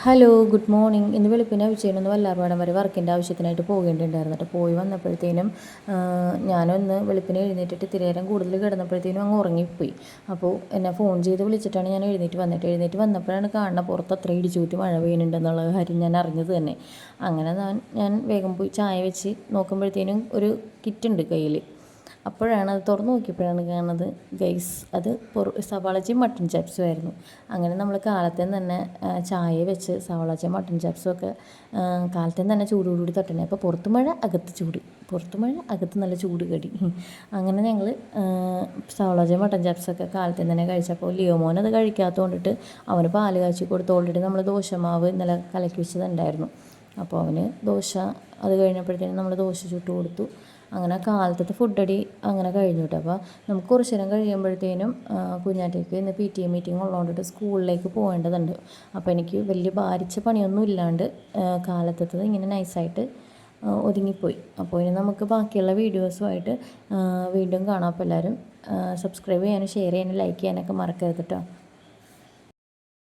Hello good morning. ഇന്ന് വെളുപ്പിനെ ഉച്ചയിലൊന്ന് വല്ലാർപാടം വരെ വർക്കിൻ്റെ ആവശ്യത്തിനായിട്ട് പോകേണ്ടിയിട്ടുണ്ടായിരുന്നു കേട്ടോ. പോയി വന്നപ്പോഴത്തേനും ഞാനൊന്ന് വെളുപ്പിനെ എഴുന്നേറ്റിട്ട് ഇത്തിരി നേരം കൂടുതൽ കിടന്നപ്പോഴത്തേനും അങ്ങ് ഉറങ്ങിപ്പോയി. അപ്പോൾ എന്നെ ഫോൺ ചെയ്ത് വിളിച്ചിട്ടാണ് ഞാൻ എഴുന്നേറ്റ് വന്നപ്പോഴാണ് കാണുന്ന പുറത്ത് അത്ര ഇടിച്ചൂറ്റി മഴ പെയ്യുന്നുണ്ടെന്നുള്ള കാര്യം ഞാൻ അറിഞ്ഞത് തന്നെ. അങ്ങനെ ഞാൻ വേഗം പോയി ചായ വെച്ച് നോക്കുമ്പോഴത്തേനും ഒരു കിറ്റുണ്ട് കയ്യിൽ. അപ്പോഴാണ് അത് തുറന്ന് നോക്കിയപ്പോഴാണ് കാണുന്നത് ഗൈസ്, അത് സവാളച്ചയും മട്ടൺ ചാപ്സും ആയിരുന്നു. അങ്ങനെ നമ്മൾ കാലത്തെ തന്നെ ചായ വെച്ച് സവാളച്ചയും മട്ടൺ ചാപ്സും ഒക്കെ കാലത്തെ തന്നെ ചൂടോടുകൂടി തട്ടണേ. അപ്പോൾ പുറത്ത് മഴ അകത്ത് ചൂട്, പുറത്ത് മഴ അകത്ത് നല്ല ചൂട് കടി. അങ്ങനെ ഞങ്ങൾ സവാളച്ചയും മട്ടൺ ചാപ്സൊക്കെ കാലത്തെ തന്നെ കഴിച്ചപ്പോൾ ലിയോമോൻ അത് കഴിക്കാത്തത് കൊണ്ടിട്ട് അവന് പാല് കാച്ചി കൊടുത്ത്. ഓൾറെഡി നമ്മൾ ദോശമാവ് ഇന്നലെ കലക്കി വെച്ചതുണ്ടായിരുന്നു. അപ്പോൾ അവന് ദോശ അത് കഴിഞ്ഞപ്പോഴത്തേനും നമ്മൾ ദോശ ചുട്ട് കൊടുത്തു. അങ്ങനെ കാലത്തെ ഫുഡടി അങ്ങനെ കഴിഞ്ഞു കേട്ടോ. അപ്പോൾ നമുക്ക് കുറച്ച് നേരം കഴിയുമ്പോഴത്തേനും കുഞ്ഞാറ്റയ്ക്ക് ഇന്ന് PTA മീറ്റിംഗ് ഉള്ളതുകൊണ്ടിട്ട് സ്കൂളിലേക്ക് പോകേണ്ടതുണ്ട്. അപ്പോൾ എനിക്ക് വലിയ ഭാരിച്ച പണിയൊന്നും ഇല്ലാണ്ട് കാലത്തത് ഇങ്ങനെ നൈസായിട്ട് ഒതുങ്ങിപ്പോയി. അപ്പോൾ ഇനി നമുക്ക് ബാക്കിയുള്ള വീഡിയോസുമായിട്ട് വീണ്ടും കാണാം. അപ്പോൾ എല്ലാവരും സബ്സ്ക്രൈബ് ചെയ്യാനും ഷെയർ ചെയ്യാനും ലൈക്ക് ചെയ്യാനൊക്കെ മറക്കരുത് കേട്ടോ.